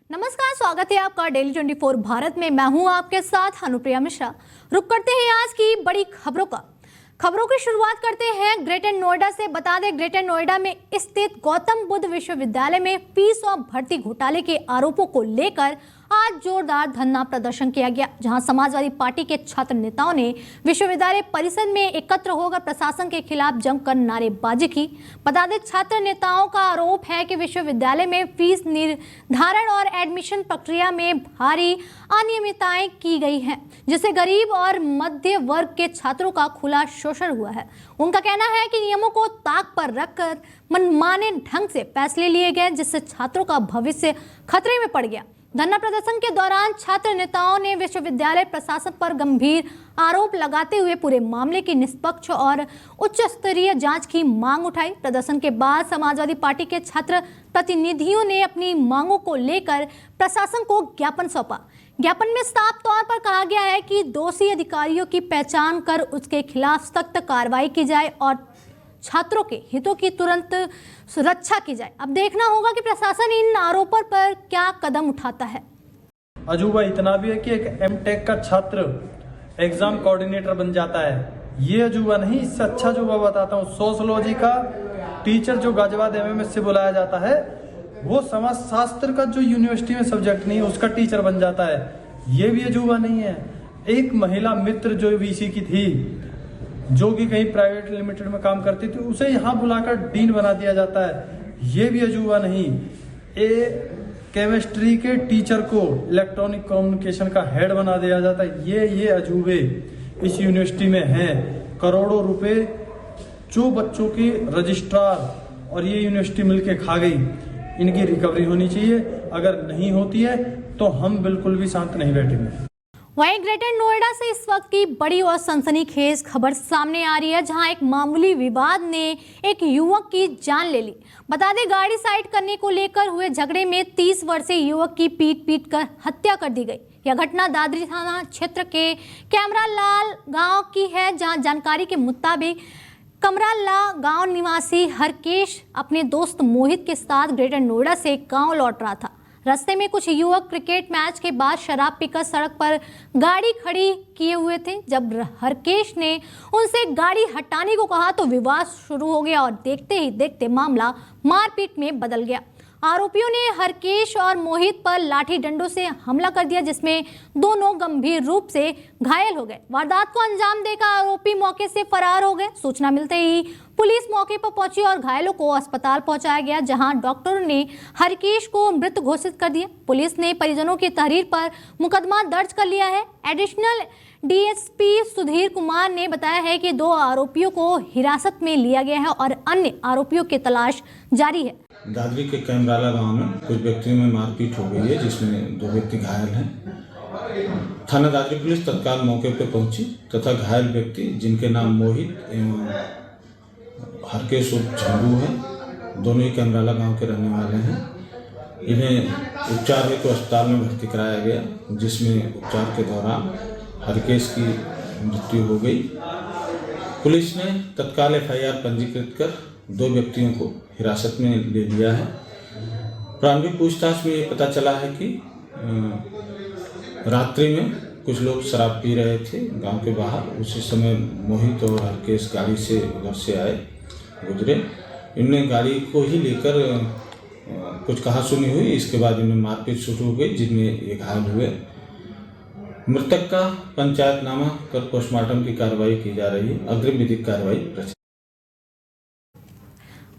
नमस्कार, स्वागत है आपका डेली 24 भारत में। मैं हूं आपके साथ अनुप्रिया मिश्रा। रुक करते हैं आज की बड़ी खबरों की शुरुआत करते हैं ग्रेटर नोएडा से। बता दें, ग्रेटर नोएडा में स्थित गौतम बुद्ध विश्वविद्यालय में फीस और भर्ती घोटाले के आरोपों को लेकर आज जोरदार धरना प्रदर्शन किया गया, जहां समाजवादी पार्टी के छात्र नेताओं ने विश्वविद्यालय परिसर में एकत्र होकर प्रशासन के खिलाफ जमकर नारेबाजी की। बता दें, छात्र नेताओं का आरोप है कि विश्वविद्यालय में फीस निर्धारण और एडमिशन प्रक्रिया में भारी अनियमितताएं की गई हैं, जिससे गरीब और मध्य वर्ग के छात्रों का खुला शोषण हुआ है। उनका कहना है कि नियमों को ताक पर रखकर मनमाने ढंग से फैसले लिए गए, जिससे छात्रों का भविष्य खतरे में पड़ गया। धरना प्रदर्शन के दौरान छात्र नेताओं ने विश्वविद्यालय प्रशासन पर गंभीर आरोप लगाते हुए पूरे मामले की निष्पक्ष और उच्च स्तरीय जांच की मांग उठाई। प्रदर्शन के बाद समाजवादी पार्टी के छात्र प्रतिनिधियों ने अपनी मांगों को लेकर प्रशासन को ज्ञापन सौंपा। ज्ञापन में साफ तौर पर कहा गया है कि दोषी अधिकारियों की पहचान कर उसके खिलाफ सख्त कार्रवाई की जाए और छात्रों के हितों की तुरंत सुरक्षा की जाए। अब देखना होगा कि प्रशासन इन आरोपों पर क्या कदम उठाता है। अजूबा इतना भी है कि एक एमटेक का छात्र एग्जाम कोऑर्डिनेटर बन जाता है। ये अजूबा नहीं, इससे अच्छा अजूबा बताता हूँ। सोशोलॉजी का टीचर जो गाजियाबाद एमएमएस से बुलाया जाता है, वो समाज शास्त्र का जो यूनिवर्सिटी में सब्जेक्ट नहीं है उसका टीचर बन जाता है। ये भी अजूबा नहीं है। एक महिला मित्र जो वीसी की थी, जो कि कहीं प्राइवेट लिमिटेड में काम करती थी, उसे यहाँ बुलाकर डीन बना दिया जाता है। ये भी अजूबा नहीं। केमिस्ट्री के टीचर को इलेक्ट्रॉनिक कम्युनिकेशन का हेड बना दिया जाता है। ये अजूबे इस यूनिवर्सिटी में हैं। करोड़ों रुपए जो बच्चों के रजिस्ट्रार और ये यूनिवर्सिटी मिलके खा गई, इनकी रिकवरी होनी चाहिए। अगर नहीं होती है तो हम बिल्कुल भी शांत नहीं बैठेंगे। वहीं ग्रेटर नोएडा से इस वक्त की बड़ी और सनसनीखेज खबर सामने आ रही है, जहां एक मामूली विवाद ने एक युवक की जान ले ली। बता दें, गाड़ी साइड करने को लेकर हुए झगड़े में 30 वर्षीय युवक की पीट कर हत्या कर दी गई। यह घटना दादरी थाना क्षेत्र के कैमरालाल गांव की है, जहां जानकारी के मुताबिक कमराला गांव निवासी हरकेश अपने दोस्त मोहित के साथ ग्रेटर नोएडा से गांव लौट रहा था। रास्ते में कुछ युवक क्रिकेट मैच के बाद शराब पीकर सड़क पर गाड़ी खड़ी किए हुए थे। जब हरकेश ने उनसे गाड़ी हटाने को कहा तो विवाद शुरू हो गया और देखते ही देखते मामला मारपीट में बदल गया। आरोपियों ने हरकेश और मोहित पर लाठी डंडों से हमला कर दिया, जिसमें दोनों गंभीर रूप से घायल हो गए। वारदात को अंजाम देकर आरोपी मौके से फरार हो गए। सूचना मिलते ही पुलिस मौके पर पहुंची और घायलों को अस्पताल पहुंचाया गया, जहां डॉक्टरों ने हरकेश को मृत घोषित कर दिया। पुलिस ने परिजनों की तहरीर पर मुकदमा दर्ज कर लिया है। एडिशनल डीएसपी सुधीर कुमार ने बताया है कि 2 आरोपियों को हिरासत में लिया गया है और अन्य आरोपियों की तलाश जारी है। दादरी के कैमराला गांव में कुछ व्यक्तियों में मारपीट हो गई है, जिसमें 2 व्यक्ति घायल हैं। थाना दादरी पुलिस तत्काल मौके पर पहुंची तथा घायल व्यक्ति, जिनके नाम मोहित एवं हरकेश झंडू है, दोनों ही कैमराला गांव के रहने वाले हैं। इन्हें उपचार हेतु अस्पताल में भर्ती कराया गया, जिसमें उपचार के दौरान हरकेश की मृत्यु हो गई। पुलिस ने तत्काल एफआईआर पंजीकृत कर 2 व्यक्तियों को हिरासत में ले लिया है। प्रारंभिक पूछताछ में ये पता चला है कि रात्रि में कुछ लोग शराब पी रहे थे गांव के बाहर। उसी समय मोहित और हरकेश गाड़ी से उधर से आए, गुजरे। इनने गाड़ी को ही लेकर कुछ कहासुनी हुई। इसके बाद इनमें मारपीट शुरू हो गई, जिनमें ये घायल हुए। मृतक का पंचायतनामा कर पोस्टमार्टम की कार्रवाई की जा रही है। अग्रिम विधिक कार्रवाई।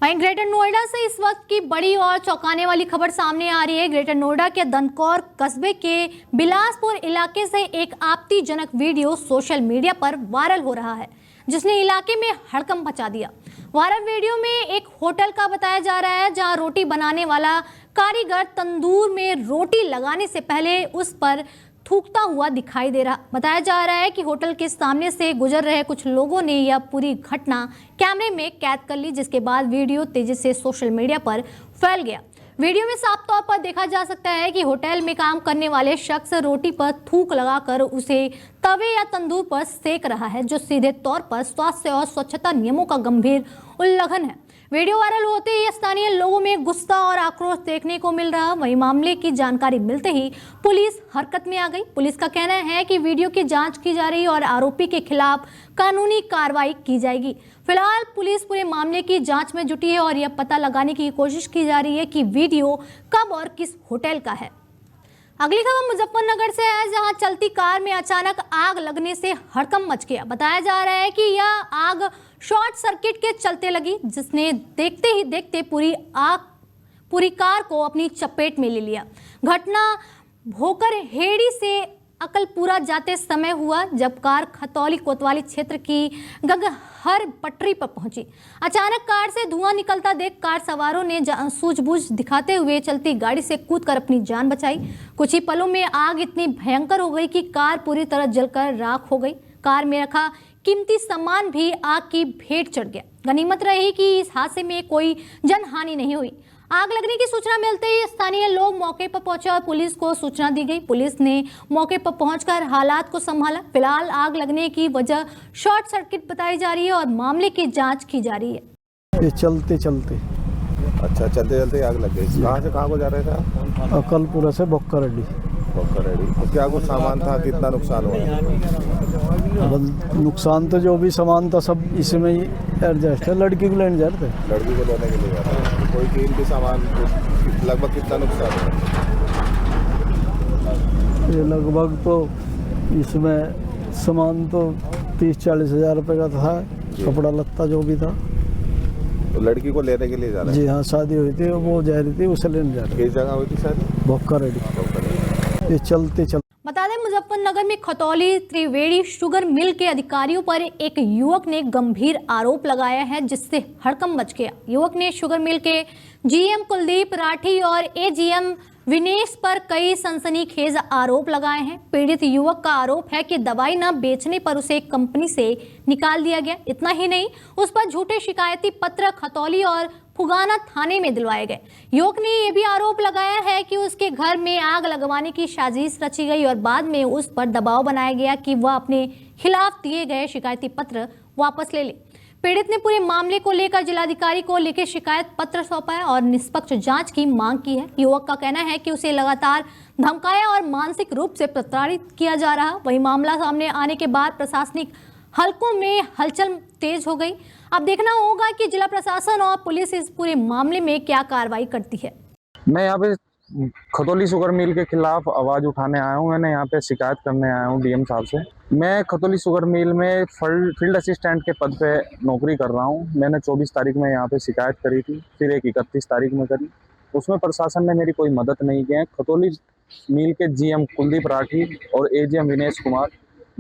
वहीं ग्रेटर नोएडा से इस वक्त की बड़ी और चौंकाने वाली खबर सामने आ रही है। ग्रेटर नोएडा के दनकौर कस्बे के बिलासपुर इलाके से एक आपत्तिजनक वीडियो सोशल मीडिया पर वायरल हो रहा है, जिसने इलाके में हड़कंप मचा दिया। वायरल वीडियो में एक होटल का बताया जा रहा है, जहां रोटी बनाने वाला कारीगर तंदूर में रोटी लगाने से पहले उस पर थूकता हुआ दिखाई दे रहा। बताया जा रहा है कि होटल के सामने से गुजर रहे कुछ लोगों ने यह पूरी घटना कैमरे में कैद कर ली, जिसके बाद वीडियो तेजी से सोशल मीडिया पर फैल गया। वीडियो में साफ तौर पर देखा जा सकता है कि होटल में काम करने वाले शख्स रोटी पर थूक लगाकर उसे तवे या तंदूर पर सेक रहा है, जो सीधे तौर पर स्वास्थ्य और स्वच्छता नियमों का गंभीर उल्लंघन है। वीडियो वायरल होते ही स्थानीय लोगों में गुस्सा और आक्रोश देखने को मिल रहा। वहीं मामले की जानकारी मिलते ही पुलिस हरकत में आ गई। पुलिस का कहना है कि वीडियो की जांच की जा रही और आरोपी के खिलाफ कानूनी कार्रवाई की जाएगी। फिलहाल पुलिस पूरे मामले की जांच में जुटी है और यह पता लगाने की कोशिश की जा रही है कि वीडियो कब और किस होटल का है। अगली खबर मुजफ्फरनगर से है, जहां चलती कार में अचानक आग लगने से हड़कंप मच गया। बताया जा रहा है कि यह आग शॉर्ट सर्किट के चलते लगी, जिसने देखते ही देखते पूरी कार को अपनी चपेट में ले लिया। घटना भोकर हेड़ी से अकलपुरा जाते समय हुआ, जब कार खतौली कोतवाली क्षेत्र की गगहर पटरी पर पहुंची। अचानक कार से धुआं निकलता देख कार सवारों ने सूझबूझ दिखाते हुए चलती गाड़ी से कूदकर अपनी जान बचाई। कुछ ही पलों में आग इतनी भयंकर हो गई कि कार पूरी तरह जलकर राख हो गई। कार में रखा कीमती सामान भी आग की भेंट चढ़ गया। गनीमत रही कि इस हादसे में कोई जनहानि नहीं हुई। आग लगने की सूचना मिलते ही स्थानीय लोग मौके पर पहुंचे और पुलिस को सूचना दी गई। पुलिस ने मौके पर पहुंचकर हालात को संभाला। फिलहाल आग लगने की वजह शॉर्ट सर्किट बताई जा रही है और मामले की जांच की जा रही है। ये चलते चलते आग लग गई। कहाँ से कहाँ को जा रहे थे आप? अकलपुरा से बोक्कारेड्डी। तो क्या कुछ सामान था, कितना नुकसान हुआ? नुकसान तो जो भी सामान था सब इसमें ही एडजस्ट है। लड़की को लेने जा रहे थे। लड़की को लेने के लिए जा रहे थे। कोई कीमती सामान लगभग कितना नुकसान हुआ? ये लगभग तो इसमें सामान तो 30-40 हज़ार रुपये का था। कपड़ा लत्ता जो भी था। तो लड़की को लेने के लिए जा रहे? जी हाँ, शादी हुई थी, वो जा रही थी, उसे लेने जा रहे थे। किस जगह हुई थी शादी? बोक्कारेड्डी। ये चलते चलते बता दें, मुजफ्फरनगर में खतौली त्रिवेणी शुगर मिल के अधिकारियों पर एक युवक ने गंभीर आरोप लगाया है, जिससे हड़कंप मच गया। युवक ने शुगर मिल के जीएम कुलदीप राठी और एजीएम विनेश पर कई सनसनीखेज आरोप लगाए हैं। पीड़ित युवक का आरोप है कि दवाई न बेचने पर उसे कंपनी से निकाल दिया गया। इतना ही नहीं, उस पर झूठे शिकायती पत्र खतौली और फुगाना थाने में दिलवाए गए। युवक ने यह भी आरोप लगाया है कि उसके घर में आग लगवाने की साजिश रची गई और बाद में उस पर दबाव बनाया गया कि वह अपने खिलाफ दिए गए शिकायती पत्र वापस ले ले। पीड़ित ने पूरे मामले को लेकर जिलाधिकारी को लिखे शिकायत पत्र सौंपा है और निष्पक्ष जांच की मांग की है। युवक का कहना है कि उसे लगातार धमकाया और मानसिक रूप से प्रताड़ित किया जा रहा। वही मामला सामने आने के बाद प्रशासनिक हलकों में हलचल तेज हो गई। अब देखना होगा कि जिला प्रशासन और पुलिस इस पूरे मामले में क्या कार्रवाई करती है। मैं यहाँ पे खतौली शुगर मिल के खिलाफ आवाज़ उठाने आया हूँ। मैंने यहाँ पे शिकायत करने आया हूँ डीएम साहब से। मैं खतौली शुगर मिल में फील्ड असिस्टेंट के पद पे नौकरी कर रहा हूँ। मैंने 24 तारीख में यहाँ पे शिकायत करी थी, फिर एक 31 तारीख में करी। उसमें प्रशासन ने मेरी कोई मदद नहीं की है। खतौली मिल के जीएम कुलदीप राठी और एजीएम विनेश कुमार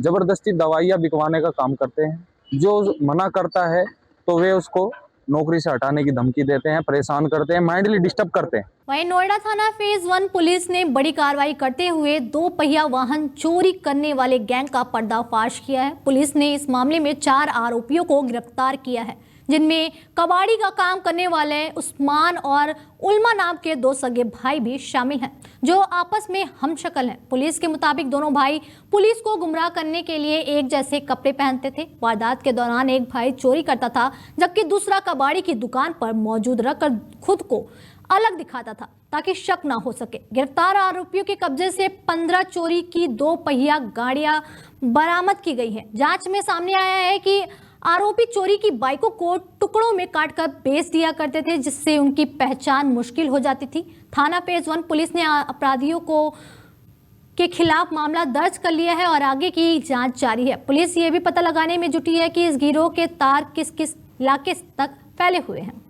ज़बरदस्ती दवाइयाँ बिकवाने का काम करते हैं। जो मना करता है तो वे उसको नौकरी से हटाने की धमकी देते हैं, परेशान करते हैं, माइंडली डिस्टर्ब करते हैं। वहीं नोएडा थाना फेज 1 पुलिस ने बड़ी कार्रवाई करते हुए 2 पहिया वाहन चोरी करने वाले गैंग का पर्दाफाश किया है। पुलिस ने इस मामले में 4 आरोपियों को गिरफ्तार किया है, जिनमें कबाड़ी का काम करने वाले उस्मान और उल्मा नाम के 2 सगे भाई भी शामिल हैं, जो आपस में हमशक्ल हैं। पुलिस के मुताबिक दोनों भाई पुलिस को गुमराह करने के लिए एक जैसे कपड़े पहनते थे। वारदात के दौरान एक भाई चोरी करता था, जबकि दूसरा कबाड़ी की दुकान पर मौजूद रखकर खुद को अलग दिखाता था ताकि शक ना हो सके। गिरफ्तार आरोपियों के कब्जे से 15 चोरी की 2 पहिया गाड़ियां बरामद की गई है। जांच में सामने आया है कि आरोपी चोरी की बाइकों को टुकड़ों में काटकर बेच दिया करते थे, जिससे उनकी पहचान मुश्किल हो जाती थी। थाना फेज 1 पुलिस ने अपराधियों के खिलाफ मामला दर्ज कर लिया है और आगे की जांच जारी है। पुलिस ये भी पता लगाने में जुटी है कि इस गिरोह के तार किस किस इलाके तक फैले हुए हैं।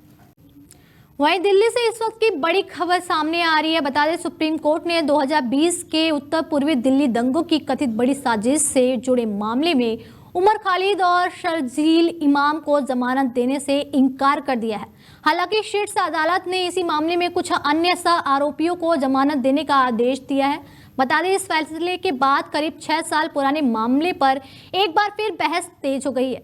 वहीं दिल्ली से इस वक्त की बड़ी खबर सामने आ रही है। बता दें, सुप्रीम कोर्ट ने 2020 के उत्तर पूर्वी दिल्ली दंगों की कथित बड़ी साजिश से जुड़े मामले में उमर खालिद और शर्जील इमाम को जमानत देने से इनकार कर दिया है। हालांकि शीर्ष अदालत ने इसी मामले में कुछ अन्य आरोपियों को जमानत देने का आदेश दिया है। बता दें, इस फैसले के बाद करीब 6 साल पुराने मामले पर एक बार फिर बहस तेज हो गई है।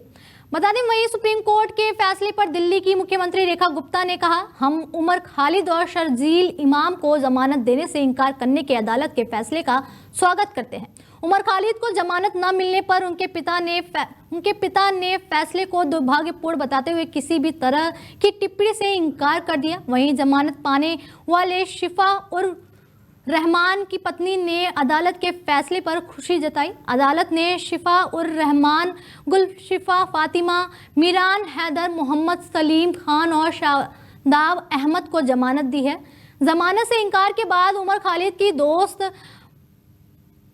बता दें वहीं सुप्रीम कोर्ट के फैसले पर दिल्ली की मुख्यमंत्री रेखा गुप्ता ने कहा, हम उमर खालिद और शर्जील इमाम को जमानत देने से इनकार करने के अदालत के फैसले का स्वागत करते हैं। उमर खालिद को जमानत न मिलने पर उनके पिता ने फैसले को दुर्भाग्यपूर्ण बताते हुए किसी भी तरह की टिप्पणी से इनकार कर दिया। वहीं जमानत पाने वाले शिफा उर रहमान की पत्नी ने अदालत के फैसले पर खुशी जताई। अदालत ने शिफा उर रहमान, गुलशिफा फातिमा, मीरान हैदर, मोहम्मद सलीम खान और शादाब अहमद को जमानत दी है। जमानत से इनकार के बाद उमर खालिद की दोस्त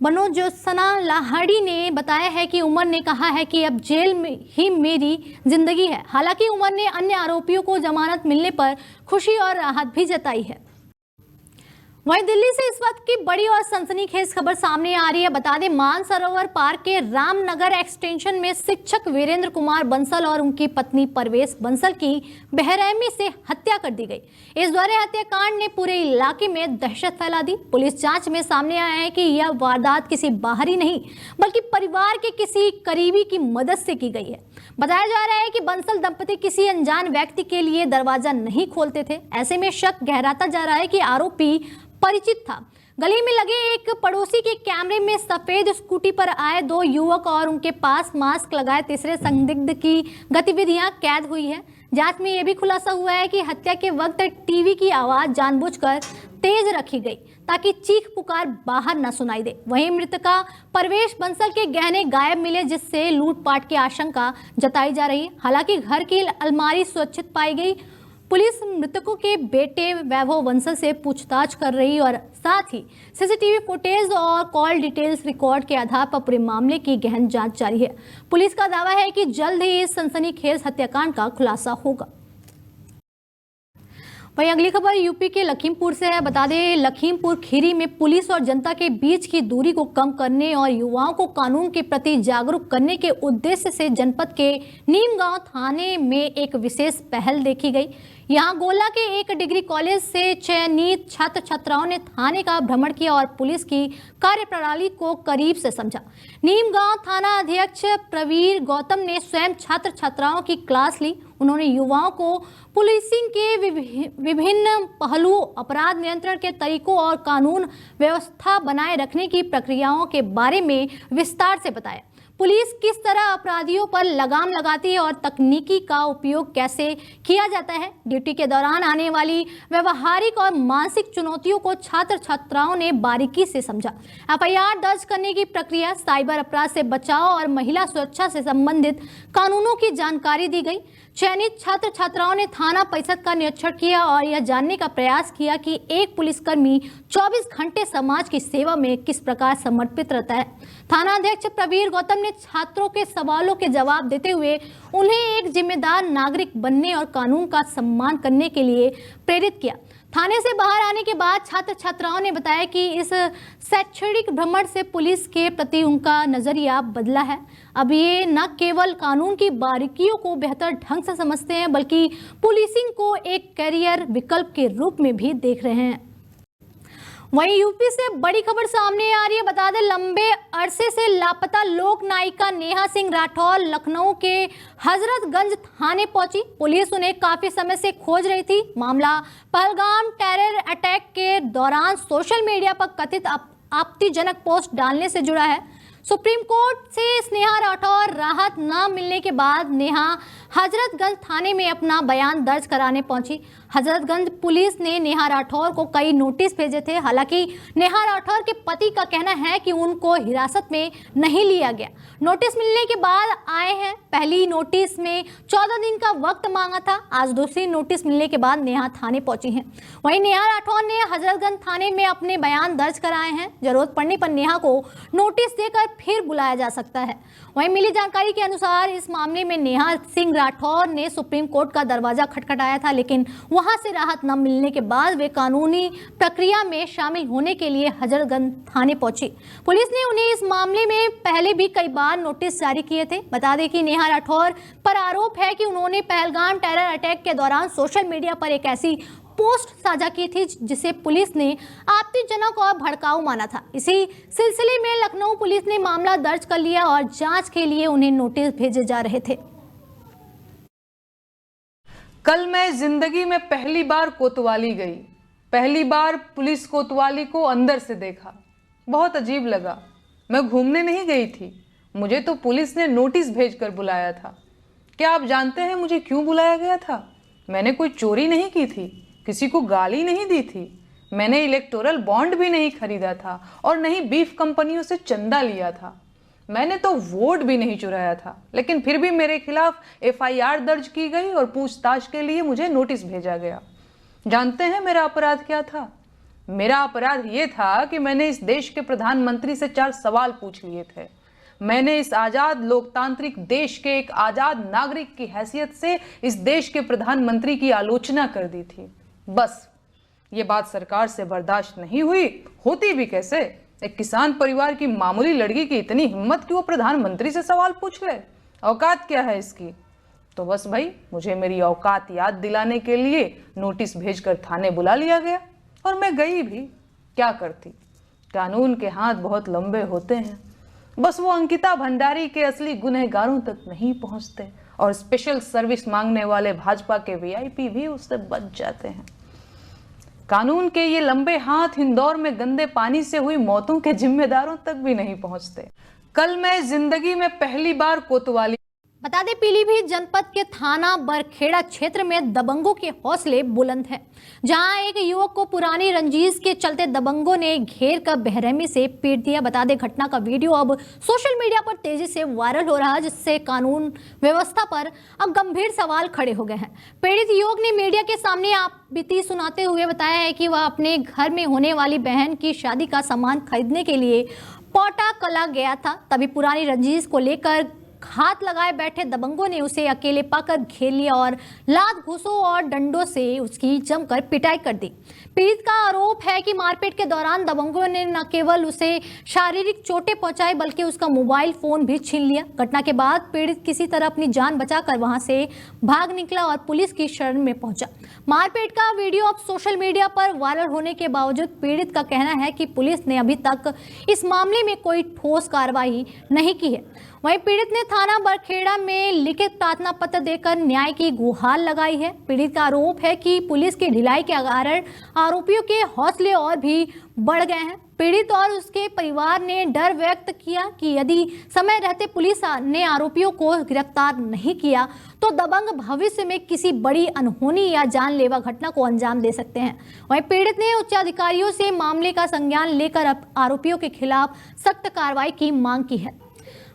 बनोजोसना लाहड़ी ने बताया है कि उमर ने कहा है कि अब जेल में ही मेरी जिंदगी है। हालांकि उमर ने अन्य आरोपियों को जमानत मिलने पर खुशी और राहत भी जताई है। वहीं दिल्ली से इस वक्त की बड़ी और सनसनीखेज खबर सामने आ रही है। बता दें मानसरोवर पार्क के रामनगर एक्सटेंशन में शिक्षक वीरेंद्र कुमार बंसल और उनकी पत्नी परवेश बंसल की बेरहमी से हत्या कर दी गई। इस दौरे हत्याकांड ने पूरे इलाके में दहशत फैला दी। पुलिस जांच में सामने आया है कि यह वारदात किसी बाहरी नहीं बल्कि परिवार के किसी करीबी की मदद से की गई है। बताया जा रहा है कि बंसल दंपति किसी अनजान व्यक्ति के लिए दरवाजा नहीं खोलते थे। ऐसे में शक गहराता जा रहा है कि आरोपी परिचित था। गली में लगे एक पड़ोसी के कैमरे में सफेद स्कूटी पर आए दो युवक और उनके पास मास्क लगाए तीसरे संदिग्ध की गतिविधियां कैद हुई है। जांच में यह भी खुलासा हुआ है कि हत्या के वक्त टीवी की आवाज जानबूझकर तेज रखी गई ताकि चीख पुकार बाहर न सुनाई दे। वहीं मृतका परवेश बंसल के गहने गायब मिले, जिससे लूटपाट की आशंका जताई जा रही है। हालांकि घर की अलमारी सुरक्षित पाई गई। पुलिस मृतकों के बेटे वैभव बंसल से पूछताछ कर रही और साथ ही सीसीटीवी फुटेज और कॉल डिटेल्स रिकॉर्ड के आधार पर पूरे मामले की गहन जांच जारी है। पुलिस का दावा है कि जल्द ही इस सनसनीखेज हत्याकांड का खुलासा होगा। वहीं अगली खबर यूपी के लखीमपुर से है। बता दें लखीमपुर खीरी में पुलिस और जनता के बीच की दूरी को कम करने और युवाओं को कानून के प्रति जागरूक करने के उद्देश्य से जनपद के नीमगांव थाने में एक विशेष पहल देखी गई। यहां गोला के एक डिग्री कॉलेज से चयनित छात्र छात्राओं ने थाने का भ्रमण किया और पुलिस की कार्यप्रणाली को करीब से समझा। नीमगांव थाना अध्यक्ष प्रवीर गौतम ने स्वयं छात्र छात्राओं की क्लास ली। उन्होंने युवाओं को पुलिसिंग के विभिन्न पहलुओं, अपराध नियंत्रण के तरीकों और कानून व्यवस्था बनाए रखने की प्रक्रियाओं के बारे में विस्तार से बताया। पुलिस किस तरह अपराधियों पर लगाम लगाती है और तकनीकी का उपयोग कैसे किया जाता है। ड्यूटी के दौरान आने वाली व्यवहारिक और मानसिक चुनौतियों को छात्र छात्राओं ने बारीकी से समझा। एफआईआर दर्ज करने की प्रक्रिया, साइबर अपराध से बचाव और महिला सुरक्षा से संबंधित कानूनों की जानकारी दी गई। चयनित छात्र छात्राओं ने थाना परिषद का निरीक्षण किया और यह जानने का प्रयास किया कि एक पुलिसकर्मी 24 घंटे समाज की सेवा में किस प्रकार समर्पित रहता है। थाना अध्यक्ष प्रवीर गौतम ने छात्रों के सवालों के जवाब देते हुए उन्हें एक जिम्मेदार नागरिक बनने और कानून का सम्मान करने के लिए प्रेरित किया। थाने से बाहर आने के बाद छात्र छात्राओं ने बताया कि इस शैक्षणिक भ्रमण से पुलिस के प्रति उनका नजरिया बदला है। अब ये न केवल कानून की बारीकियों को बेहतर ढंग से समझते हैं बल्कि पुलिसिंग को एक करियर विकल्प के रूप में भी देख रहे हैं। वहीं यूपी से बड़ी खबर सामने आ रही है। बता दें लंबे अरसे से लापता लोक नायिका नेहा सिंह राठौर लखनऊ के हजरतगंज थाने पहुंची। पुलिस उन्हें काफी समय से खोज रही थी। मामला पहलगाम टेरर अटैक के दौरान सोशल मीडिया पर कथित आपत्तिजनक पोस्ट डालने से जुड़ा है। सुप्रीम कोर्ट से नेहा राठौर राहत न मिलने के बाद नेहा हजरतगंज थाने में अपना बयान दर्ज कराने पहुंची। हजरतगंज पुलिस ने नेहा राठौर को कई नोटिस भेजे थे। हालांकि नेहा राठौर के पति का कहना है कि उनको हिरासत में नहीं लिया गया। नोटिस मिलने के बाद आए हैं। पहली नोटिस में 14 दिन का वक्त मांगा था। आज दूसरी नोटिस मिलने के बाद नेहा थाने पहुंची हैं। वहीं नेहा राठौर ने हजरतगंज थाने में अपने बयान दर्ज कराए हैं। जरूरत पड़ने पर नेहा को नोटिस देकर फिर बुलाया जा सकता है। वहीं मिली जानकारी के अनुसार इस मामले में नेहा सिंह राठौर ने सुप्रीम कोर्ट का दरवाजा खटखटाया था, लेकिन वहां से राहत न मिलने के बाद वे कानूनी प्रक्रिया में शामिल होने के लिए हजरतगंज थाने पहुंची। पुलिस ने उन्हें इस मामले में पहले भी कई बार नोटिस जारी किए थे। बता दें कि नेहा राठौर पर आरोप है कि उन्होंने पहलगाम टेरर अटैक के दौरान सोशल मीडिया पर एक ऐसी पोस्ट साझा की थी जिसे पुलिस ने आपत्तिजनक और भड़काऊ माना था। इसी सिलसिले में लखनऊ पुलिस ने मामला दर्ज कर लिया और जांच के लिए उन्हें नोटिस भेजे जा रहे थे। कल मैं जिंदगी में पहली बार कोतवाली गई। पहली बार पुलिस कोतवाली को अंदर से देखा। बहुत अजीब लगा। मैं घूमने नहीं गई थी, मुझे तो पुलिस ने नोटिस भेजकर बुलाया था। क्या आप जानते हैं मुझे क्यों बुलाया गया था? मैंने कोई चोरी नहीं की थी, किसी को गाली नहीं दी थी, मैंने इलेक्टोरल बॉन्ड भी नहीं खरीदा था और नहीं बीफ कंपनियों से चंदा लिया था, मैंने तो वोट भी नहीं चुराया था। लेकिन फिर भी मेरे खिलाफ FIR दर्ज की गई और पूछताछ के लिए मुझे नोटिस भेजा गया। जानते हैं मेरा अपराध क्या था? मेरा अपराध ये था कि मैंने इस देश के प्रधानमंत्री से 4 सवाल पूछ लिए थे। मैंने इस आजाद लोकतांत्रिक देश के एक आजाद नागरिक की हैसियत से इस देश के प्रधानमंत्री की आलोचना कर दी थी। बस ये बात सरकार से बर्दाश्त नहीं हुई। होती भी कैसे? एक किसान परिवार की मामूली लड़की की इतनी हिम्मत कि वो प्रधानमंत्री से सवाल पूछ ले। औकात क्या है इसकी? तो बस भाई, मुझे मेरी औकात याद दिलाने के लिए नोटिस भेजकर थाने बुला लिया गया और मैं गई भी। क्या करती? कानून के हाथ बहुत लंबे होते हैं, बस वो अंकिता भंडारी के असली गुनहगारों तक नहीं पहुंचते और स्पेशल सर्विस मांगने वाले भाजपा के VIP भी उससे बच जाते हैं। कानून के ये लंबे हाथ इंदौर में गंदे पानी से हुई मौतों के जिम्मेदारों तक भी नहीं पहुंचते। कल मैं जिंदगी में पहली बार कोतवाली। बता दें, पीलीभीत जनपद के थाना बरखेड़ा क्षेत्र में दबंगों के हौसले बुलंद हैं, जहां एक युवक को पुरानी रंजिश के चलते दबंगों ने घेर कर बेरहमी से पीट दिया। बता दें, घटना का वीडियो अब सोशल मीडिया पर तेजी से वायरल हो रहा है, जिससे कानून व्यवस्था पर अब गंभीर सवाल खड़े हो गए हैं। पीड़ित युवक ने मीडिया के सामने आप बीती सुनाते हुए बताया है कि वह अपने घर में होने वाली बहन की शादी का सामान खरीदने के लिए पोटा कला गया था। तभी पुरानी रंजिश को लेकर हाथ लगाए बैठे दबंगों ने उसे अकेले पाकर घेर लिया और लात घूंसों और डंडों से उसकी जमकर पिटाई कर दी। पीड़ित का आरोप है कि मारपीट के दौरान दबंगों ने न केवल उसे शारीरिक चोटें पहुंचाई बल्कि उसका मोबाइल फोन भी छीन लिया। घटना के बाद पीड़ित किसी तरह अपनी जान बचाकर वहां से भाग निकला और पुलिस की शरण में पहुंचा। मारपीट का वीडियो अब सोशल मीडिया पर वायरल होने के बावजूद पीड़ित का कहना है कि पुलिस ने अभी तक इस मामले में कोई ठोस कार्रवाई नहीं की है। वहीं पीड़ित ने थाना बरखेड़ा में लिखित प्रार्थना पत्र देकर न्याय की गुहार लगाई है। पीड़ित का आरोप है कि पुलिस की ढिलाई के कारण आरोपियों के हौसले और भी बढ़ गए हैं। पीड़ित और उसके परिवार ने डर व्यक्त किया कि यदि समय रहते पुलिस ने आरोपियों को गिरफ्तार नहीं किया तो दबंग भविष्य में किसी बड़ी अनहोनी या जानलेवा घटना को अंजाम दे सकते हैं। वहीं पीड़ित ने उच्च अधिकारियों से मामले का संज्ञान लेकर आरोपियों के खिलाफ सख्त कार्रवाई की मांग की है।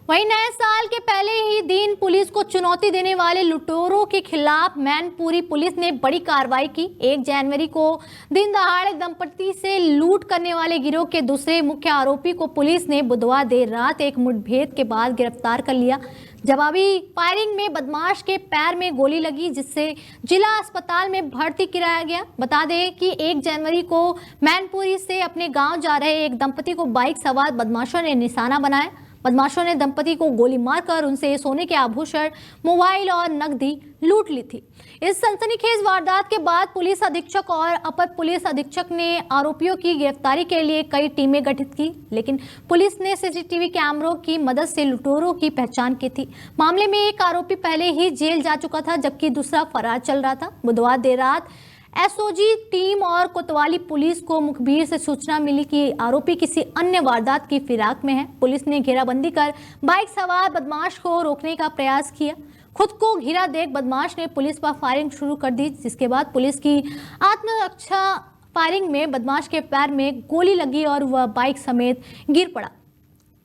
वहीं नए साल के पहले ही दिन पुलिस को चुनौती देने वाले लुटेरों के खिलाफ मैनपुरी पुलिस ने बड़ी कार्रवाई की। 1 जनवरी को दिन दहाड़े दंपति से लूट करने वाले गिरोह के दूसरे मुख्य आरोपी को पुलिस ने बुधवार देर रात एक मुठभेड़ के बाद गिरफ्तार कर लिया। जवाबी फायरिंग में बदमाश के पैर में गोली लगी, जिससे जिला अस्पताल में भर्ती कराया गया। बता दें कि 1 जनवरी को मैनपुरी से अपने गाँव जा रहे एक दंपति को बाइक सवार बदमाशों ने निशाना बनाया। बदमाशों ने दंपति को गोली मारकर उनसे सोने के आभूषण, मोबाइल और नकदी लूट ली थी। इस सनसनीखेज वारदात के बाद पुलिस अधीक्षक और अपर पुलिस अधीक्षक ने आरोपियों की गिरफ्तारी के लिए कई टीमें गठित की, लेकिन पुलिस ने CCTV कैमरों की मदद से लुटेरों की पहचान की थी। मामले में एक आरोपी पहले ही जेल जा चुका था, जबकि दूसरा फरार चल रहा था। बुधवार देर रात SOG टीम और कोतवाली पुलिस को मुखबिर से सूचना मिली कि आरोपी किसी अन्य वारदात की फिराक में है। पुलिस ने घेराबंदी कर बाइक सवार बदमाश को रोकने का प्रयास किया। खुद को घिरा देख बदमाश ने पुलिस पर फायरिंग शुरू कर दी, जिसके बाद पुलिस की आत्मरक्षा फायरिंग में बदमाश के पैर में गोली लगी और वह बाइक समेत गिर पड़ा।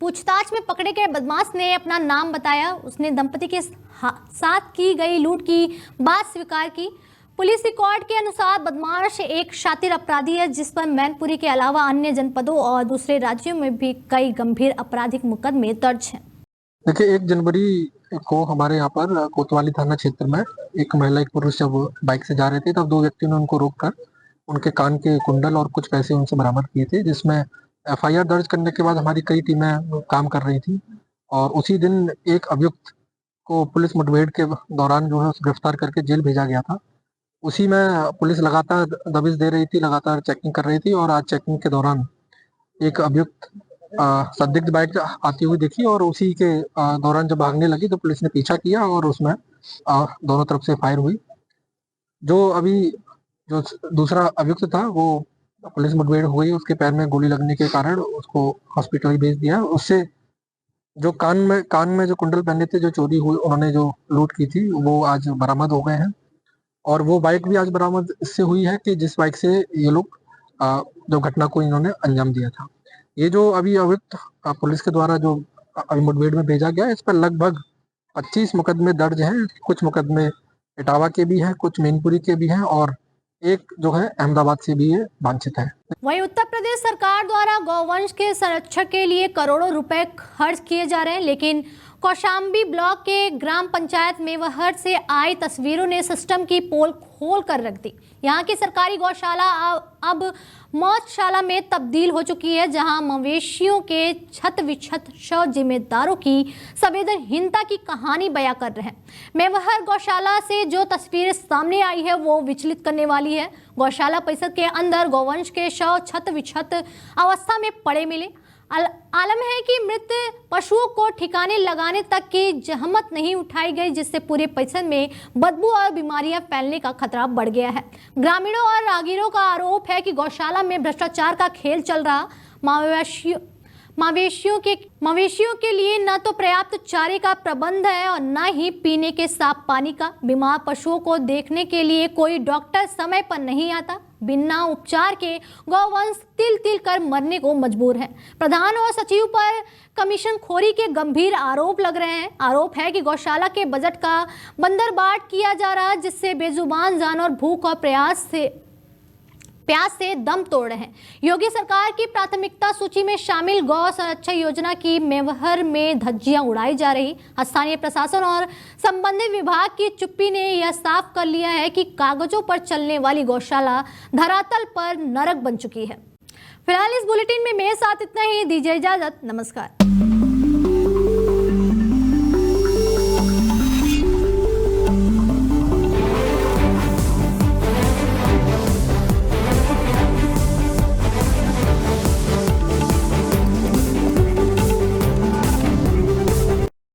पूछताछ में पकड़े गए बदमाश ने अपना नाम बताया। उसने दंपति के साथ की गई लूट की बात स्वीकार की। पुलिस रिकॉर्ड के अनुसार बदमाश एक शातिर अपराधी है, जिस पर मैनपुरी के अलावा अन्य जनपदों और दूसरे राज्यों में भी कई गंभीर आपराधिक मुकदमे दर्ज हैं। देखिए, 1 जनवरी को हमारे यहाँ पर कोतवाली थाना क्षेत्र में एक महिला एक पुरुष जब बाइक से जा रहे थे, तब 2 व्यक्तियों ने उनको रोककर उनके कान के कुंडल और कुछ पैसे उनसे बरामद किए थे, जिसमें FIR दर्ज करने के बाद हमारी कई टीमें काम कर रही थी और उसी दिन एक अभियुक्त को पुलिस मुठभेड़ के दौरान जो है गिरफ्तार करके जेल भेजा गया था। उसी में पुलिस लगातार दबिश दे रही थी, लगातार चेकिंग कर रही थी और आज चेकिंग के दौरान एक अभियुक्त संदिग्ध बाइक आती हुई दिखी और उसी के दौरान जब भागने लगी तो पुलिस ने पीछा किया और उसमें दोनों तरफ से फायर हुई। जो अभी जो दूसरा अभियुक्त था वो पुलिस मुठभेड़ हो गई, उसके पैर में गोली लगने के कारण उसको हॉस्पिटल भेज दिया। उससे जो कान में जो कुंडल पहने थे, जो चोरी हुई, उन्होंने जो लूट की थी, वो आज बरामद हो गए हैं। और वो बाइक भी आज बरामद इससे हुई है कि जिस बाइक से ये लोग जो घटना को इन्होंने अंजाम दिया था। ये जो अभी अभियुक्त पुलिस के द्वारा जो अभी मुठभेड़ में भेजा गया, इस पर लगभग 25 मुकदमे दर्ज हैं। कुछ मुकदमे इटावा के भी हैं, कुछ मैनपुरी के भी हैं, और एक जो है अहमदाबाद से भी ये वांछित है। वहीं उत्तर प्रदेश सरकार द्वारा गौवंश के संरक्षण के लिए करोड़ों रुपए खर्च किए जा रहे हैं, लेकिन कौशाम्बी ब्लॉक के ग्राम पंचायत मेवहर से आई तस्वीरों ने सिस्टम की पोल खोल कर रख दी। यहाँ की सरकारी गौशाला अब मौतशाला में तब्दील हो चुकी है, जहां मवेशियों के छत विछत शव जिम्मेदारों की संवेदनहीनता की कहानी बयां कर रहे हैं। मेवहर गौशाला से जो तस्वीरें सामने आई है वो विचलित करने वाली है। गौशाला परिसर के अंदर गौवंश के शव छत विछत अवस्था में पड़े मिले। आलम है कि मृत पशुओं को ठिकाने लगाने तक की जहमत नहीं उठाई गई, जिससे पूरे परिसर में बदबू और बीमारियां फैलने का खतरा बढ़ गया है। ग्रामीणों और राहगीरों का आरोप है कि गौशाला में भ्रष्टाचार का खेल चल रहा। मवेशियों के लिए न तो पर्याप्त चारे का प्रबंध है और न ही पीने के साफ पानी का। बीमार पशुओं को देखने के लिए कोई डॉक्टर समय पर नहीं आता। बिना उपचार के गौवंश तिल तिल कर मरने को मजबूर है। प्रधान और सचिव पर कमीशन खोरी के गंभीर आरोप लग रहे हैं। आरोप है कि गौशाला के बजट का बंदरबाट किया जा रहा है, जिससे बेजुबान जानवर भूख और प्यास से दम तोड़ रहे हैं। योगी सरकार की प्राथमिकता सूची में शामिल गौ संरक्षण योजना की मेवहर में धज्जियां उड़ाई जा रही। स्थानीय प्रशासन और संबंधित विभाग की चुप्पी ने यह साफ कर लिया है कि कागजों पर चलने वाली गौशाला धरातल पर नरक बन चुकी है। फिलहाल इस बुलेटिन में मेरे साथ इतना ही। दीजिए इजाजत, नमस्कार।